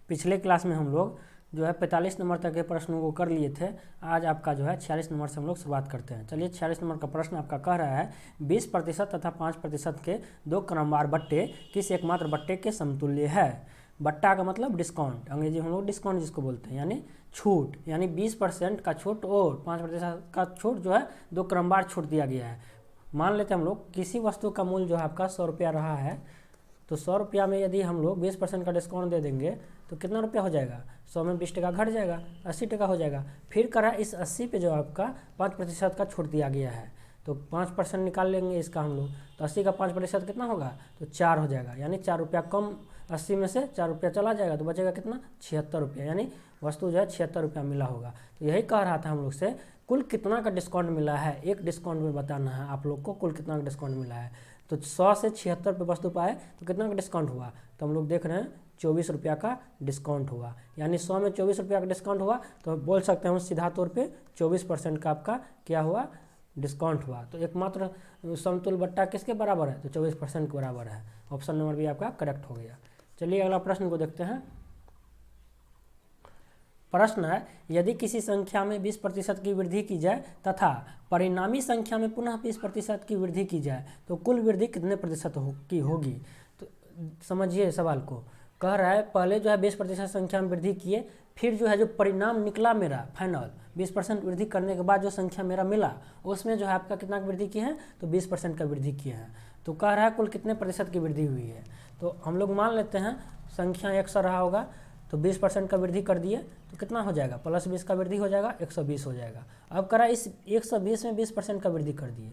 पिछले क्लास में हम लोग जो है 45 नंबर तक के प्रश्नों को कर लिए थे। आज आपका जो है 46 नंबर से हम लोग शुरुआत करते हैं। चलिए 46 नंबर का प्रश्न आपका कह रहा है 20% तथा 5% के दो क्रमवार बट्टे किस एकमात्र बट्टे के समतुल्य है। बट्टा का मतलब डिस्काउंट, अंग्रेजी में हम लोग डिस्काउंट जिसको बोलते हैं, यानी छूट, यानी 20% का छूट और 5% का छूट जो है दो क्रमवार छूट दिया गया है। मान लेते हैं हम लोग किसी वस्तु का मूल्य जो है आपका 100 रुपया रहा है, तो 100 रुपया में यदि हम लोग 20% का डिस्काउंट दे देंगे तो कितना रुपया हो जाएगा, 100 में 20 टका घट जाएगा, 80 टका हो जाएगा। फिर करा इस 80 पे जो आपका 5% का छूट दिया गया है, तो 5% निकाल लेंगे इसका हम लोग, तो 80 का 5% कितना होगा, तो 4 हो जाएगा, यानी 4 रुपया कम, 80 में से 4 रुपया चला जाएगा तो बचेगा कितना, 76 रुपया, यानी वस्तु जो है 76 रुपया मिला होगा। तो यही कह रहा था हम लोग से कुल कितना का डिस्काउंट मिला है, एक डिस्काउंट में बताना है आप लोग को कुल कितना का डिस्काउंट मिला है। तो 100 से 76 पे वस्तु पाए तो कितना का डिस्काउंट हुआ, तो हम लोग देख रहे हैं 24 रुपया का डिस्काउंट हुआ, यानी 100 में 24 रुपया का डिस्काउंट हुआ, तो बोल सकते हैं सीधा तौर पे 24% का आपका क्या हुआ, डिस्काउंट हुआ। तो एकमात्र समतुल्य बट्टा किसके बराबर है, तो 24% के बराबर है। ऑप्शन नंबर भी आपका करेक्ट हो गया। चलिए अगला प्रश्न को देखते हैं। प्रश्न है यदि किसी संख्या में 20% की वृद्धि की जाए तथा परिणामी संख्या में पुनः 20% की वृद्धि की जाए तो कुल वृद्धि कितने प्रतिशत की होगी। तो समझिए सवाल को, कह रहा है पहले जो है 20% संख्या में वृद्धि किए, फिर जो है जो परिणाम निकला मेरा फाइनल 20% वृद्धि करने के बाद जो संख्या मेरा मिला उसमें जो है आपका कितना की वृद्धि किए हैं, तो 20% का वृद्धि किए हैं। तो कह रहा है कुल कितने प्रतिशत की वृद्धि हुई है। तो हम लोग मान लेते हैं संख्या 100 रहा होगा, तो 20% का वृद्धि कर दिए तो कितना हो जाएगा, प्लस 20 का वृद्धि हो जाएगा, 120 हो जाएगा। अब करा इस 120 में 20% का वृद्धि कर दिए,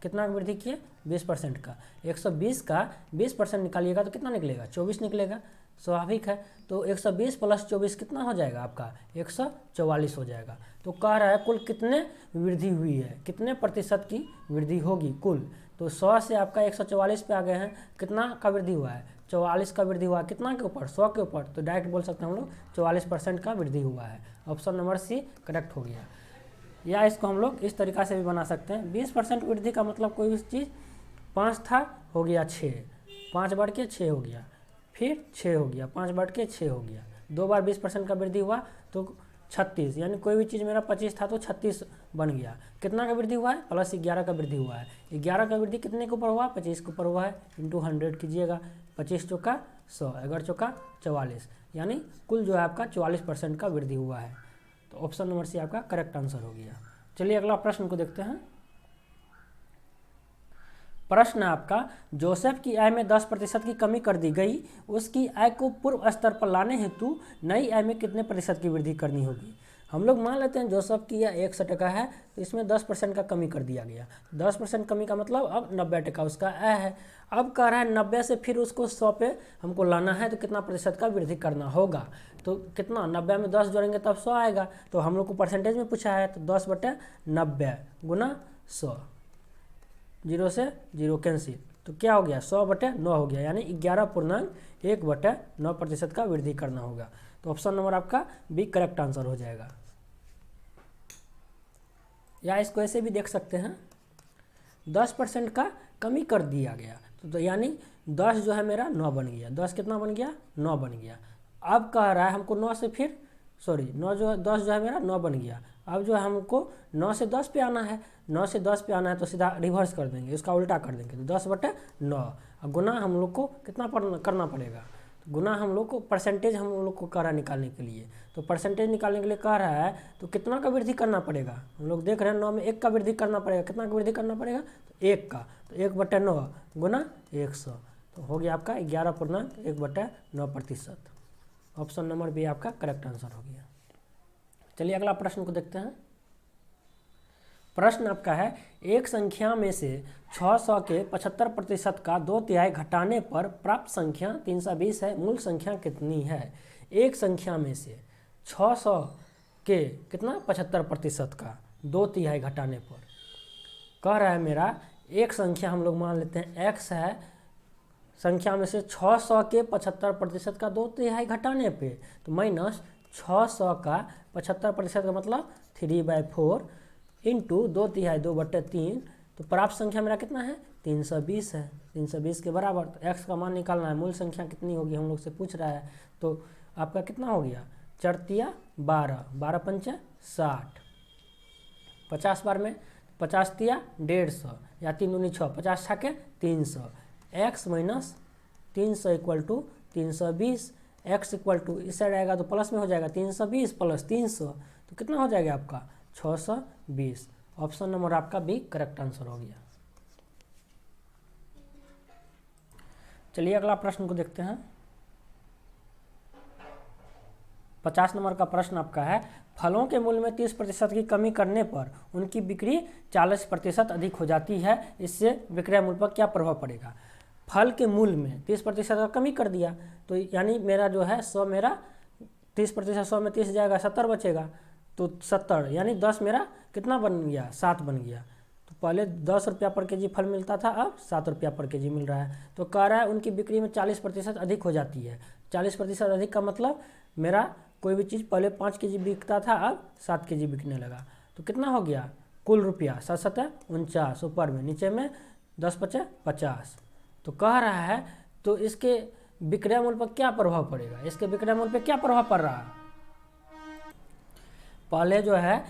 कितना वृद्धि किए, 20% का। 120 का 20% निकालिएगा तो कितना निकलेगा, 24 निकलेगा, स्वाभाविक है। तो 120 प्लस 24 कितना हो जाएगा आपका, 144 हो जाएगा। तो कह रहा है कुल कितने वृद्धि हुई है, कितने प्रतिशत की वृद्धि होगी कुल। तो 100 से आपका 144 पे आ गए हैं, कितना का वृद्धि हुआ है, 44 का वृद्धि हुआ, कितना के ऊपर, 100 के ऊपर, तो डायरेक्ट बोल सकते हैं हम लोग 44% का वृद्धि हुआ है। ऑप्शन नंबर सी करेक्ट हो गया। या इसको हम लोग इस तरीका से भी बना सकते हैं, 20% वृद्धि का मतलब कोई भी चीज़ 5 था हो गया 6, 5 बढ़ के 6 हो गया, फिर 6 हो गया, 5 बढ़ के 6 हो गया, 2 बार 20% का वृद्धि हुआ तो 36, यानी कोई भी चीज़ मेरा 25 था तो 36 बन गया। कितना का वृद्धि हुआ है, प्लस 11 का वृद्धि हुआ है। 11 का वृद्धि कितने के ऊपर हुआ, 25 के ऊपर हुआ है, इंटू 100 कीजिएगा, 25 चौका 100, 11 चौका 44, यानी कुल जो है आपका 44% का वृद्धि हुआ है। तो ऑप्शन नंबर सी आपका करेक्ट आंसर हो गया। चलिए अगला प्रश्न को देखते हैं। प्रश्न आपका जोसेफ की आय में 10% की कमी कर दी गई, उसकी आय को पूर्व स्तर पर लाने हेतु नई आय में कितने प्रतिशत की वृद्धि करनी होगी। हम लोग मान लेते हैं जोसेफ की आय 100 टका है, तो इसमें 10% का कमी कर दिया गया। 10% कमी का मतलब अब 90 टका उसका आय है। अब कह रहा है 90 से फिर उसको 100 पे हमको लाना है, तो कितना प्रतिशत का वृद्धि करना होगा। तो कितना, 90 में 10 जोड़ेंगे तब 100 आएगा। तो हम लोग को परसेंटेज में पूछा है, तो 10/90 गुना 100, 0 से 0 कैंसिल, तो क्या हो गया, 100/9 हो गया, यानी 11.1/9% का वृद्धि करना होगा। तो ऑप्शन नंबर आपका बी करेक्ट आंसर हो जाएगा। या इसको ऐसे भी देख सकते हैं, 10% का कमी कर दिया गया, तो यानी 10 जो है मेरा 9 बन गया, 10 कितना बन गया, 9 बन गया। अब कह रहा है हमको 9 से फिर 9 जो है 10 जो है मेरा 9 बन गया। अब जो है हमको 9 से 10 पे आना है, 9 से 10 पे आना है तो सीधा रिवर्स कर देंगे, उसका उल्टा कर देंगे, तो 10/9। अब गुना हम लोग को कितना करना पड़ेगा, तो गुना हम लोग को परसेंटेज हम लोग को कह रहा है निकालने के लिए। तो परसेंटेज निकालने के लिए कह रहा है तो कितना का वृद्धि करना पड़ेगा, हम लोग देख रहे हैं 9 में 1 का वृद्धि करना पड़ेगा, कितना का वृद्धि करना पड़ेगा, तो 1 का, तो 1/9 गुना 100, तो हो गया आपका 11.1/9%। ऑप्शन नंबर बी आपका करेक्ट आंसर हो गया। चलिए अगला प्रश्न को देखते हैं। प्रश्न आपका है एक संख्या में से 600 के 75% का 2/3 घटाने पर प्राप्त संख्या 320 है, मूल संख्या कितनी है। एक संख्या में से 600 के कितना 75% का 2/3 घटाने पर, कह रहा है मेरा एक संख्या हम लोग मान लेते हैं x है, संख्या में से 600 के 75% का 2/3 घटाने पे, तो माइनस 600 का 75% का मतलब 3/4 इंटू 2/3 2/3, तो प्राप्त संख्या मेरा कितना है 320 है, 320 के बराबर। तो x का मान निकालना है, मूल संख्या कितनी होगी हम लोग से पूछ रहा है। तो आपका कितना हो गया, 4 तिया 12, 12 पंचे 60, 50 बार में 50 तिया 150 या 3 दूनी 6, 50 छाके 300, x minus 300 equal to 320, x equal to इस साइड आएगा तो प्लस में हो जाएगा 320 प्लस 300, तो कितना हो जाएगा आपका 620। ऑप्शन नंबर आपका बी करेक्ट आंसर हो गया। चलिए अगला प्रश्न को देखते हैं। 50 नंबर का प्रश्न आपका है, फलों के मूल्य में 30% की कमी करने पर उनकी बिक्री 40% अधिक हो जाती है, इससे विक्रय मूल्य पर क्या प्रभाव पड़ेगा। फल के मूल्य में 30% का कमी कर दिया, तो यानी मेरा जो है 100 मेरा 30%, 100 में 30 जाएगा 70 बचेगा, तो 70 यानी 10 मेरा कितना बन गया, 7 बन गया। तो पहले 10 रुपया पर केजी फल मिलता था, अब 7 रुपया पर केजी मिल रहा है। तो कह रहा है उनकी बिक्री में 40% अधिक हो जाती है। 40% अधिक का मतलब मेरा कोई भी चीज़ पहले 5 केजी बिकता था, अब 7 केजी बिकने लगा। तो कितना हो गया कुल रुपया 7 7 49, ऊपर में नीचे में 10 5 50। तो कह रहा है तो इसके विक्रय मूल्य पर क्या प्रभाव पड़ेगा, इसके विक्रय मूल्य पर क्या प्रभाव पड़ रहा है। पहले जो है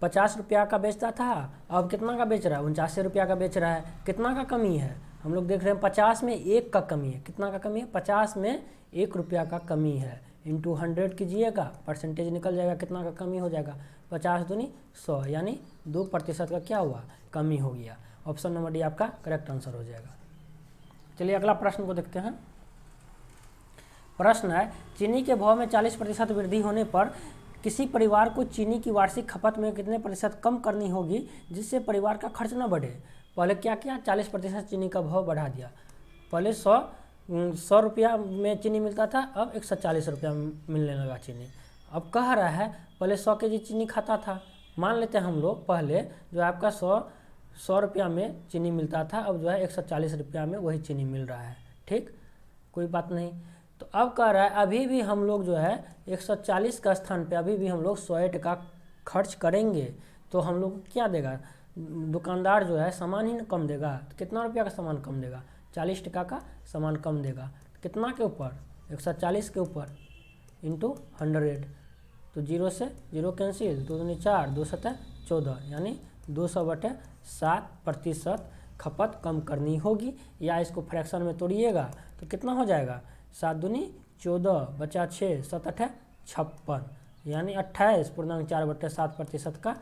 50 रुपया का बेचता था, अब कितना का बेच रहा है, 89 रुपया का बेच रहा है। कितना का कमी है, हम लोग देख रहे हैं 50 में 1 का कमी है। कितना का कमी है, 50 में 1 रुपया का कमी है। इंटू 100 कीजिएगा, परसेंटेज निकल जाएगा, कितना का कमी हो जाएगा, 50 दूनी 100, यानी 2% का क्या हुआ, कमी हो गया। ऑप्शन नंबर डी आपका करेक्ट आंसर हो जाएगा। चलिए अगला प्रश्न को देखते हैं। प्रश्न है, चीनी के भाव में 40% वृद्धि होने पर किसी परिवार को चीनी की वार्षिक खपत में कितने प्रतिशत कम करनी होगी जिससे परिवार का खर्च न बढ़े। पहले क्या किया, 40% चीनी का भाव बढ़ा दिया। पहले 100 रुपया में चीनी मिलता था, अब 140 रुपया मिलने लगा चीनी। अब कह रहा है पहले 100 केजी चीनी खाता था, मान लेते हैं हम लोग पहले जो आपका 100 रुपया में चीनी मिलता था, अब जो है 140 रुपया में वही चीनी मिल रहा है। ठीक, कोई बात नहीं। तो अब कह रहा है अभी भी हम लोग जो है 140 का स्थान पे अभी भी हम लोग 100 टका खर्च करेंगे, तो हम लोग क्या देगा, दुकानदार जो है सामान ही कम देगा। तो कितना रुपया का सामान कम देगा, 40 टका का सामान कम देगा। कितना के ऊपर, 140 के ऊपर इंटू 100, तो 0 से 0 कैंसिल, 2 दूनी 4, 2 7 14, यानी 200/7% खपत कम करनी होगी। या इसको फ्रैक्शन में तोड़िएगा तो कितना हो जाएगा, 7 दूनी 14 बचा 6, 7 8 56, यानी 28.4/7% का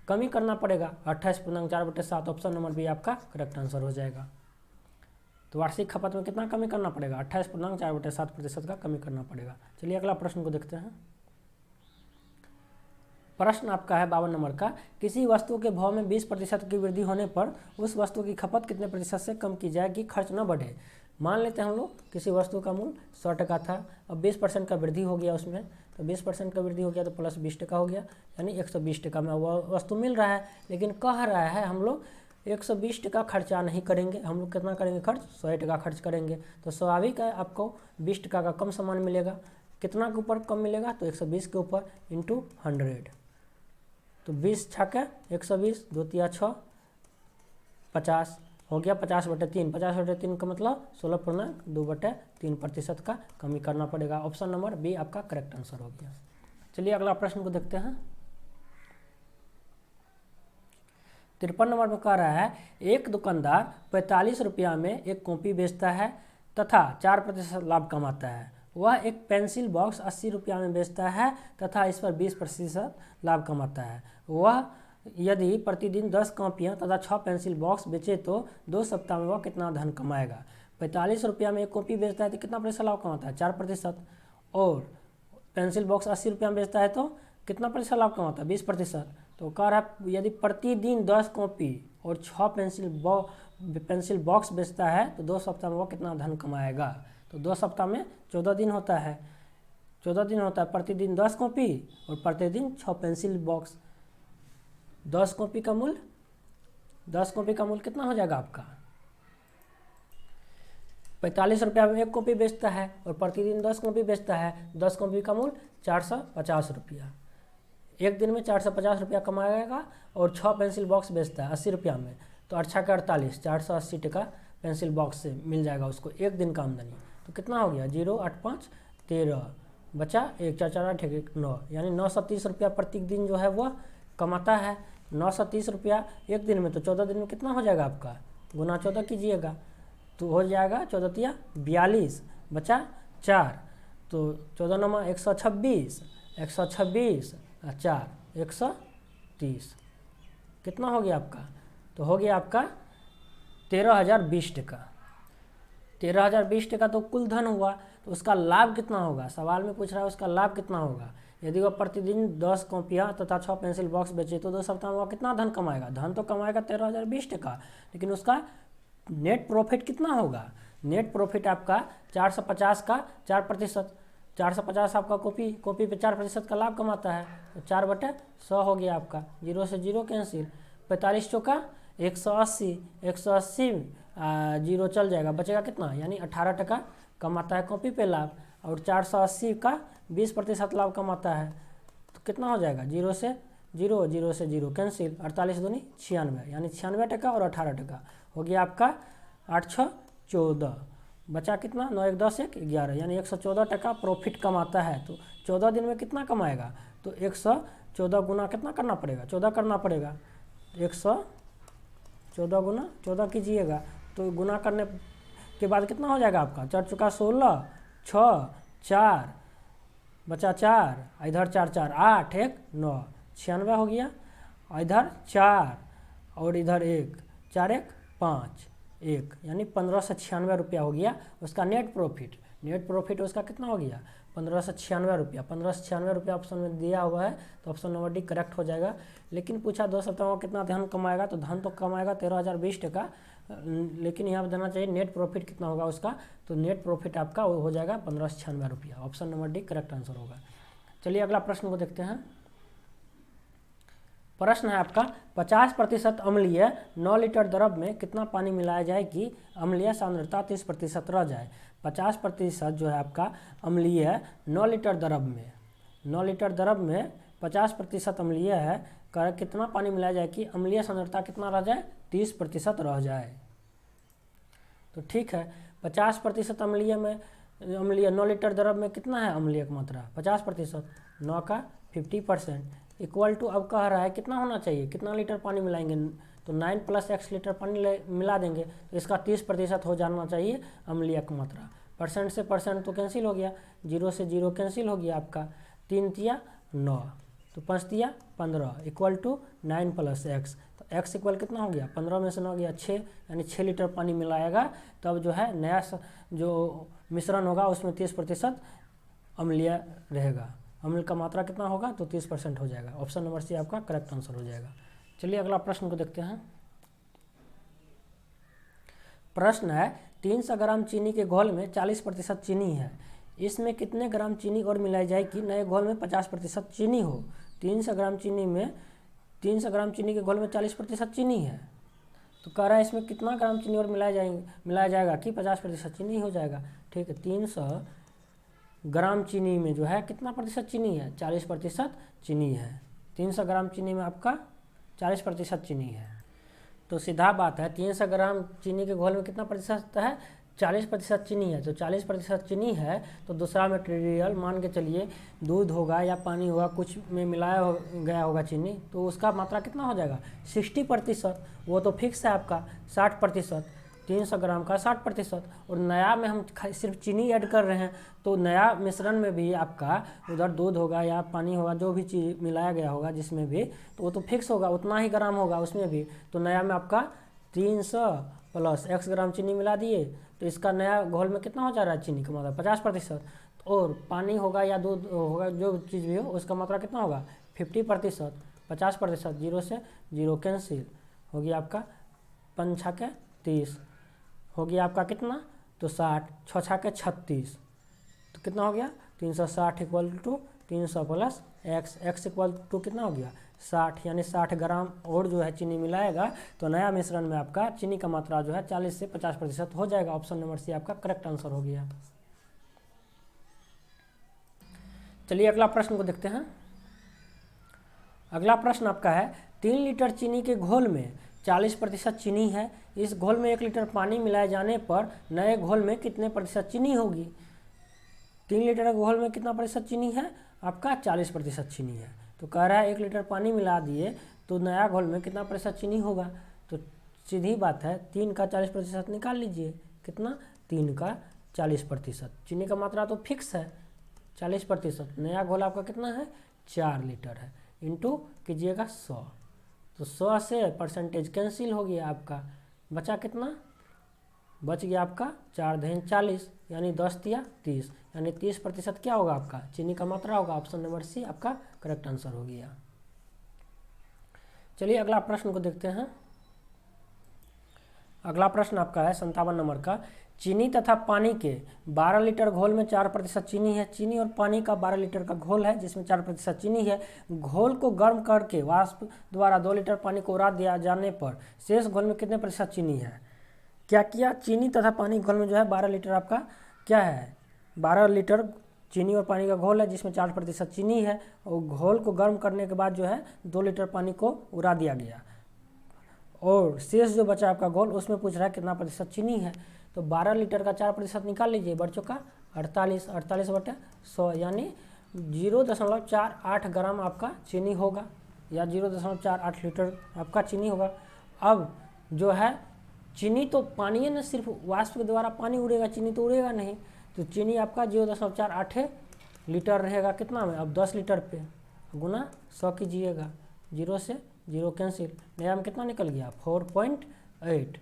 कमी करना पड़ेगा। 28.4/7, ऑप्शन नंबर बी आपका करेक्ट आंसर हो जाएगा। तो वार्षिक खपत में कितना कमी करना पड़ेगा, 28.4/7% का कमी करना पड़ेगा। चलिए अगला प्रश्न को देखते हैं। प्रश्न आपका है 52 नंबर का, किसी वस्तु के भाव में 20% की वृद्धि होने पर उस वस्तु की खपत कितने प्रतिशत से कम की जाए कि खर्च न बढ़े। मान लेते हैं हम लोग किसी वस्तु का मूल्य 100 टका था, अब 20% का वृद्धि हो गया उसमें, तो 20% का वृद्धि हो गया तो प्लस 20 टका हो गया, यानी 120 टका में वह वस्तु मिल रहा है। लेकिन कह रहा है हम लोग 120 टका खर्चा नहीं करेंगे, हम लोग कितना करेंगे खर्च, 100 टका खर्च करेंगे। तो स्वाभाविक है आपको 20 टका का कम सामान मिलेगा। कितना के ऊपर कम मिलेगा, तो 120 के ऊपर इंटू 100, तो 20 छक्का 120, 2 तिया 6, 50 हो गया, 50/3, 50/3 का मतलब 16.2/3% का कमी करना पड़ेगा। ऑप्शन नंबर बी आपका करेक्ट आंसर हो गया। चलिए अगला प्रश्न को देखते हैं। 53 नंबर में कह रहा है, एक दुकानदार 45 रुपया में एक कॉपी बेचता है तथा 4% लाभ कमाता है। वह एक पेंसिल बॉक्स 80 रुपया में बेचता है तथा इस पर 20% लाभ कमाता है। वह यदि प्रतिदिन 10 कॉपियाँ तथा 6 पेंसिल बॉक्स बेचे तो 2 सप्ताह में वह कितना धन कमाएगा। 45 रुपया में एक कॉपी बेचता है तो कितना प्रतिशत लाभ कमाता है, 4%। और पेंसिल बॉक्स 80 रुपया में बेचता है तो कितना प्रतिशत लाभ कमाता है, 20%। तो कह रहा है यदि प्रतिदिन 10 कॉपी और 6 पेंसिल बॉक्स बेचता है तो 2 सप्ताह में वह कितना धन कमाएगा। तो 2 सप्ताह में 14 दिन होता है, 14 दिन होता है, प्रतिदिन 10 कॉपी और प्रतिदिन 6 पेंसिल बॉक्स। 10 कॉपी का मूल्य कितना हो जाएगा आपका, 45 रुपया में एक कॉपी बेचता है और प्रतिदिन 10 कॉपी बेचता है। 10 कॉपी का मूल्य 450 रुपया, एक दिन में 450 रुपया कमाएगा। और 6 पेंसिल बॉक्स बेचता है 80 रुपया में, तो 8 का 48, 480 टका पेंसिल बॉक्स से मिल जाएगा उसको एक दिन का आमदनी। तो कितना हो गया, 0 8 5 13 बचा 1 4 4 8 1 9, यानी 930 रुपया प्रति दिन जो है वह कमाता है। 930 रुपया एक दिन में, तो 14 दिन में कितना हो जाएगा आपका, गुना 14 कीजिएगा तो हो जाएगा 14 तिया 42, बचा 4, तो 14 नमा 126, 126 और 4 130, कितना हो गया आपका, तो हो गया आपका 13,020 टका। 13,020 टका तो कुल धन हुआ, तो उसका लाभ कितना होगा, सवाल में पूछ रहा है उसका लाभ कितना होगा। यदि वह प्रतिदिन 10 कॉपियाँ तथा 6 पेंसिल बॉक्स बेचे तो 2 सप्ताह में वह कितना धन कमाएगा, धन तो कमाएगा 13,020 टका, लेकिन उसका नेट प्रॉफिट कितना होगा। नेट प्रॉफिट आपका 450 का 4%, 450 आपका कॉपी पे 4% का लाभ कमाता है, तो 4/100 हो गया आपका, 0 से 0 कैंसिल, 45 चौका 180, 180 जीरो चल जाएगा, बचेगा कितना, यानी 18 टका कमाता है कॉपी पे लाभ, और 480 का 20% लाभ कमाता है, तो कितना हो जाएगा, 0 से 0, 0 से 0 कैंसिल, 48 दूनी 96, यानी 96 टका और 18 टका हो गया आपका 8 6 14, बचा कितना, 9 1 10 1 11, यानी 114 टका प्रॉफिट कमाता है। तो 14 दिन में कितना कमाएगा, तो 114 गुना कितना करना पड़ेगा, 14 करना पड़ेगा, 114 गुना 14 कीजिएगा, तो गुना करने के बाद कितना हो जाएगा आपका, 4 चौका 16, 6 4 बचा 4, इधर 4 4 8 1 9, 96 हो गया, इधर 4 और इधर 1 4 1 5 1, यानी 1596 रुपया हो गया उसका नेट प्रॉफिट। नेट प्रॉफिट उसका कितना हो गया, 1596 रुपया। 1596 रुपया ऑप्शन में दिया हुआ है, तो ऑप्शन नंबर डी करेक्ट हो जाएगा। लेकिन पूछा 2 सप्ताह में कितना धन कमाएगा, तो धन तो कमाएगा 13,020 टका, लेकिन यहाँ पर देना चाहिए नेट प्रॉफिट कितना होगा उसका, तो नेट प्रॉफिट आपका हो जाएगा 1596 रुपया। Option number D correct answer होगा। चलिए अगला प्रश्न को देखते हैं। प्रश्न है आपका 50% अम्लीय 9 लीटर द्रव में कितना पानी मिलाया जाए कि अम्लीय सांद्रता 30% रह जाए। 50% जो है आपका अम्लीय 9 लीटर द्रव में, 9 लीटर द्रव में 50% अम्लीय है, कितना पानी मिलाया जाए कि अम्लीय सांद्रता कितना रह जाए, 30% रह जाए। तो ठीक है, 50% अम्लीय में, अम्लीय 9 लीटर द्रव में कितना है अम्लीय की मात्रा, 50%, 9 का 50% इक्वल टू, अब कह रहा है कितना होना चाहिए, कितना लीटर पानी मिलाएंगे, तो 9 + x लीटर पानी मिला देंगे, तो इसका 30% हो जाना चाहिए अम्लीय की मात्रा। परसेंट से परसेंट तो कैंसिल हो गया, 0 से 0 कैंसिल हो गया आपका, 3 तिया 9, तो 5 तिया 15 इक्वल टू 9 + x, तो x इक्वल कितना हो गया, 15 में से 9 गया 6, यानी 6 लीटर पानी मिलाएगा, तब जो है नया जो मिश्रण होगा उसमें 30% अम्लीय रहेगा। अम्ल का मात्रा कितना होगा, तो 30% हो जाएगा। ऑप्शन नंबर सी आपका करेक्ट आंसर हो जाएगा। चलिए अगला प्रश्न को देखते हैं। प्रश्न है 300 ग्राम चीनी के घोल में 40% चीनी है, इसमें कितने ग्राम चीनी और मिलाई जाए कि नए घोल में 50% चीनी हो। 300 ग्राम चीनी में, 300 ग्राम चीनी के घोल में 40% चीनी है, तो कह रहा है इसमें कितना ग्राम चीनी और मिलाया जाएगा कि 50% चीनी हो जाएगा। ठीक है, 300 ग्राम चीनी में जो है कितना प्रतिशत चीनी है, 40% चीनी है। 300 ग्राम चीनी में आपका 40% चीनी है, तो सीधा बात है 300 ग्राम चीनी के घोल में कितना प्रतिशत है, 40% चीनी है। तो 40% चीनी है, तो दूसरा मटेरियल मान के चलिए दूध होगा या पानी होगा, कुछ में मिलाया गया होगा चीनी, तो उसका मात्रा कितना हो जाएगा, 60%। वो तो फिक्स है आपका 60%, 300 ग्राम का 60%, और नया में हम सिर्फ चीनी ऐड कर रहे हैं, तो नया मिश्रण में भी आपका उधर दूध होगा या पानी होगा, जो भी चीज़ मिलाया गया होगा जिसमें भी, तो वो तो फिक्स होगा, उतना ही ग्राम होगा उसमें भी। तो नया में आपका 300 + x ग्राम चीनी मिला दिए, तो इसका नया घोल में कितना हो जा रहा है चीनी का मात्रा, 50%, और पानी होगा या दूध होगा, जो चीज़ भी हो उसका मात्रा कितना होगा, 50%, 50%, 0 से 0 कैंसिल हो गया आपका, 5 6 के 30 हो गया आपका कितना, तो 60, 6 6 के 36, तो कितना हो गया, 360 equal to 300 + x equal to कितना हो गया, 60, यानी 60 ग्राम और जो है चीनी मिलाएगा, तो नया मिश्रण में आपका चीनी का मात्रा जो है 40 से 50% हो जाएगा। ऑप्शन नंबर सी आपका करेक्ट आंसर हो गया। चलिए अगला प्रश्न को देखते हैं। अगला प्रश्न आपका है 3 लीटर चीनी के घोल में 40% चीनी है, इस घोल में 1 लीटर पानी मिलाए जाने पर नए घोल में कितने प्रतिशत चीनी होगी। 3 लीटर के घोल में कितना प्रतिशत चीनी है आपका 40% चीनी है। तो कह रहा है 1 लीटर पानी मिला दिए तो नया घोल में कितना प्रतिशत चीनी होगा। तो सीधी बात है 3 का 40% निकाल लीजिए, कितना 3 का 40%। चीनी का मात्रा तो फिक्स है 40%, नया घोल आपका कितना है 4 लीटर है, इंटू कीजिएगा 100। तो 100 से परसेंटेज कैंसिल हो गया आपका, बचा कितना, बच गया आपका 4 दूनी 40 यानी 10 तिया 30, यानी 30% क्या होगा आपका चीनी का मात्रा होगा। ऑप्शन नंबर सी आपका करेक्ट आंसर हो गया। चलिए अगला प्रश्न को देखते हैं। अगला प्रश्न आपका है 57 नंबर का। चीनी तथा पानी के 12 लीटर घोल में 4% चीनी है। चीनी और पानी का 12 लीटर का घोल है जिसमें 4% चीनी है। घोल को गर्म करके वाष्प द्वारा 2 लीटर पानी को उड़ा दिया जाने पर शेष घोल में कितने प्रतिशत चीनी है। क्या किया, चीनी तथा पानी घोल में जो है 12 लीटर आपका क्या है 12 लीटर चीनी और पानी का घोल है जिसमें 4% चीनी है, और घोल को गर्म करने के बाद जो है 2 लीटर पानी को उड़ा दिया गया, और शेष जो बचा आपका घोल उसमें पूछ रहा है कितना प्रतिशत चीनी है। तो 12 लीटर का 4% निकाल लीजिए, बढ़ चुका 48/100 यानी 0.48 ग्राम आपका चीनी होगा, या 0.48 लीटर आपका चीनी होगा। अब जो है चीनी तो पानी है ना, सिर्फ वाष्प के द्वारा पानी उड़ेगा, चीनी तो उड़ेगा नहीं। तो चीनी आपका 0.48 लीटर रहेगा कितना में, अब 10 लीटर पे गुना 100 कीजिएगा, 0 से 0 कैंसिल, नया में कितना निकल गया 4.8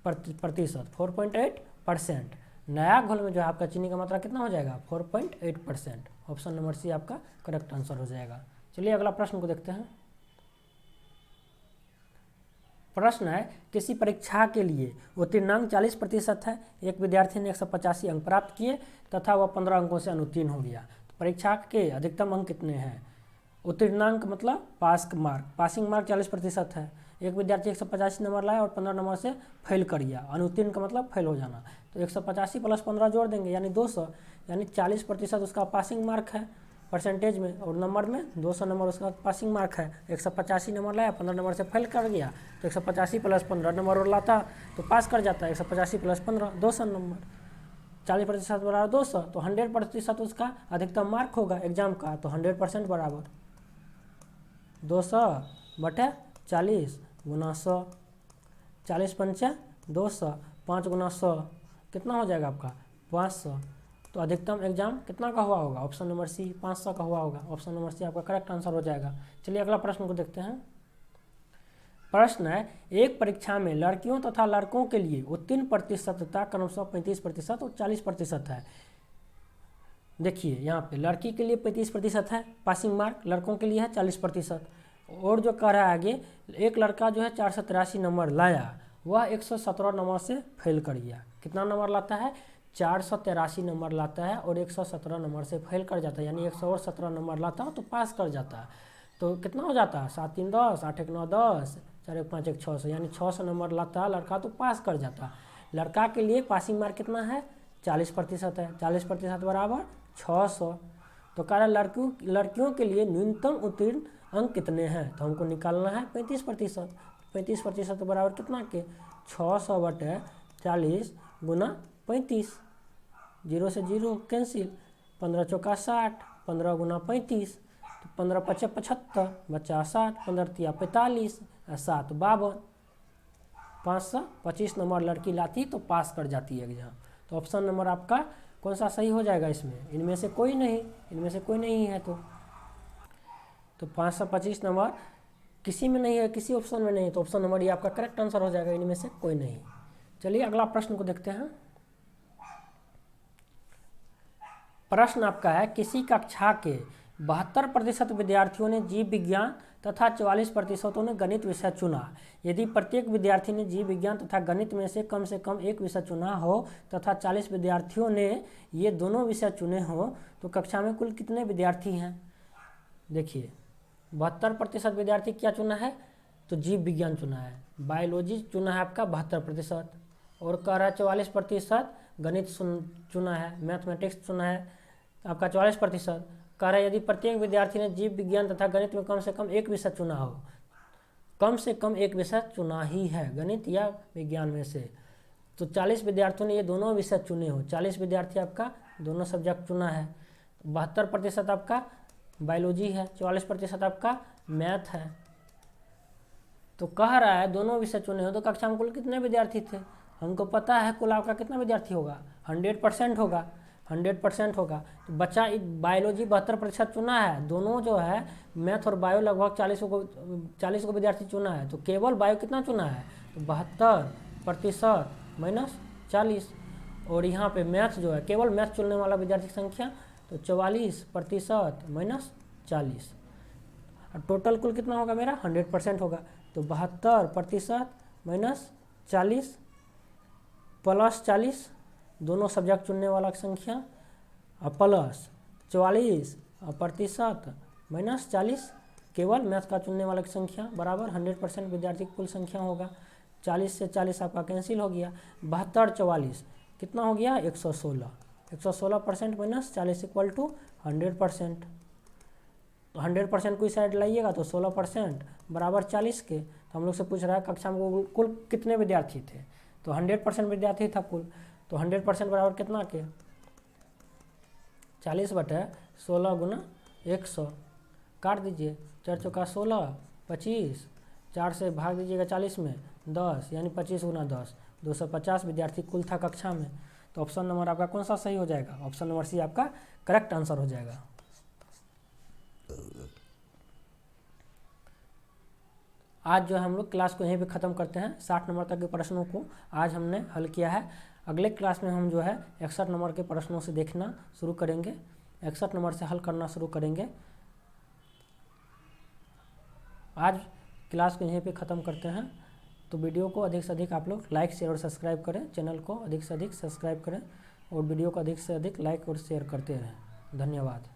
प्रतिशत, 4.8%। नया घोल में जो है आपका चीनी का मात्रा कितना हो जाएगा 4.8%। ऑप्शन नंबर सी आपका करेक्ट आंसर हो जाएगा। चलिए अगला प्रश्न को देखते हैं। प्रश्न है किसी परीक्षा के लिए उत्तीर्णांक 40% है। एक विद्यार्थी ने 185 अंक प्राप्त किए तथा वह 15 अंकों से अनुत्तीर्ण हो गया। तो परीक्षा के अधिकतम अंक कितने हैं। उत्तीर्णांक मतलब पास मार्क, पासिंग मार्क 40% है। एक विद्यार्थी 185 नंबर लाया और 15 नंबर से फेल कर गया। अनुत्तीर्ण का मतलब फेल हो जाना। तो 185 + 15 जोड़ देंगे यानी 200, यानी 40% उसका पासिंग मार्क है परसेंटेज में, और नंबर में 200 नंबर उसका पासिंग मार्क है। 185 नंबर लाया, 15 नंबर से फेल कर गया, तो 185 + 15 नंबर और लाता तो पास कर जाता है। 185 + 15 200 नंबर, 40% बराबर 200, तो 100% उसका अधिकतम मार्क होगा एग्जाम का। तो 100% बराबर 200/40 गुना 100, 40 पंचे 200, 5 गुना 100 कितना हो जाएगा आपका 500। तो अधिकतम एग्जाम कितना का हुआ होगा, ऑप्शन नंबर सी 500 का हुआ होगा। ऑप्शन नंबर सी आपका करेक्ट आंसर हो जाएगा। चलिए अगला प्रश्न को देखते हैं। प्रश्न है एक परीक्षा में लड़कियों तथा लड़कों के लिए उत्तीर्ण प्रतिशतता क्रमशः 35% और 40% है। देखिए यहाँ पे लड़की के लिए 35% है पासिंग मार्क, लड़कों के लिए है 40%। और जो कह रहा है आगे, एक लड़का जो है 483 नंबर लाया, वह 117 नंबर से फेल कर गया। कितना नंबर लाता है 483 नंबर लाता है और 117 नंबर से फेल कर जाता है, यानी 117 नंबर लाता है तो पास कर जाता है। तो कितना हो जाता है 7 3 10, 8 1 9 10, 4 1 5 1 600, यानी 600 नंबर लाता है लड़का तो पास कर जाता है। लड़का के लिए पासिंग मार्क कितना है 40% है, 40% बराबर 600। तो कह रहा है लड़कियों के लिए न्यूनतम उत्तीर्ण अंक कितने हैं, तो हमको निकालना है 35%। 35% बराबर कितना के 600/40 गुना 35, 0 से 0 कैंसिल, 15 चौका 60, 15 गुना 35, तो 15 पचे 75, बचा 60, 15 तिया 45, 7 52, 525 नंबर लड़की लाती तो पास कर जाती है एग्जाम। तो ऑप्शन नंबर आपका कौन सा सही हो जाएगा इसमें, इनमें से कोई नहीं, इनमें से कोई नहीं है। तो 525 नंबर किसी में नहीं है, किसी ऑप्शन में नहीं, तो ऑप्शन नंबर ये आपका करेक्ट आंसर हो जाएगा, इनमें से कोई नहीं। चलिए अगला प्रश्न को देखते हैं। प्रश्न आपका है किसी कक्षा के 72% विद्यार्थियों ने जीव विज्ञान तथा 44% ने गणित विषय चुना। यदि प्रत्येक विद्यार्थी ने जीव विज्ञान तथा गणित में से कम एक विषय चुना हो तथा 40 विद्यार्थियों ने ये दोनों विषय चुने हो तो कक्षा में कुल कितने विद्यार्थी हैं। देखिए 72% विद्यार्थी क्या चुना है, तो जीव विज्ञान चुना है, बायोलॉजी चुना है आपका 72%, और कह रहा है 44% गणित चुना है, मैथमेटिक्स चुना है आपका 44%। कह रहा है यदि प्रत्येक विद्यार्थी ने जीव विज्ञान तथा गणित में कम से कम एक विषय चुना हो, कम से कम एक विषय चुना ही है गणित या विज्ञान में से, तो 40 विद्यार्थियों ने ये दोनों विषय चुने हो, 40 विद्यार्थी आपका दोनों सब्जेक्ट चुना है। 72% आपका बायोलॉजी है, 44% आपका मैथ है। तो कह रहा है दोनों विषय चुने हो तो कक्षा में कुल कितने विद्यार्थी थे? हमको पता है कुल आपका कितना विद्यार्थी होगा, 100% होगा, 100% होगा। तो बच्चा बायोलॉजी 72% चुना है, दोनों जो है मैथ और बायो लगभग 40 को विद्यार्थी चुना है। तो केवल बायो कितना चुना है? तो 72% माइनस 40। और यहाँ पे मैथ जो है केवल मैथ चुनने वाला विद्यार्थी की संख्या तो 44% माइनस 40। और टोटल कुल कितना होगा मेरा? 100% होगा। तो 72% माइनस 40 प्लस 40 दोनों सब्जेक्ट चुनने वाला की संख्या और प्लस 44% माइनस 40 केवल मैथ का चुनने वाला की संख्या बराबर 100% विद्यार्थी की कुल संख्या होगा। 40 से 40 आपका कैंसिल हो गया। 72 44 कितना हो गया? 116। 116% माइनस 40 इक्वल टू 100%। 100% कोई साइड लाइएगा तो 16% बराबर 40 के। तो हम लोग से पूछ रहा है कक्षा में कुल कितने विद्यार्थी थे? तो 100% विद्यार्थी था कुल। तो 100% बराबर कितना के? 40/16 गुना 100 काट दीजिए। 4 चौका 16, 25, 4 से भाग दीजिएगा 40 में 10 यानी 25 गुना 10, 250 विद्यार्थी कुल था कक्षा में। तो ऑप्शन नंबर आपका कौन सा सही हो जाएगा? ऑप्शन नंबर सी आपका करेक्ट आंसर हो जाएगा। आज जो है हम लोग क्लास को यहीं पे ख़त्म करते हैं। 60 नंबर तक के प्रश्नों को आज हमने हल किया है। अगले क्लास में हम जो है 61 नंबर के प्रश्नों से देखना शुरू करेंगे, 61 नंबर से हल करना शुरू करेंगे। आज क्लास को यहीं पे ख़त्म करते हैं। तो वीडियो को अधिक से अधिक आप लोग लाइक शेयर और सब्सक्राइब करें, चैनल को अधिक से अधिक सब्सक्राइब करें और वीडियो को अधिक से अधिक लाइक और शेयर करते रहें। धन्यवाद।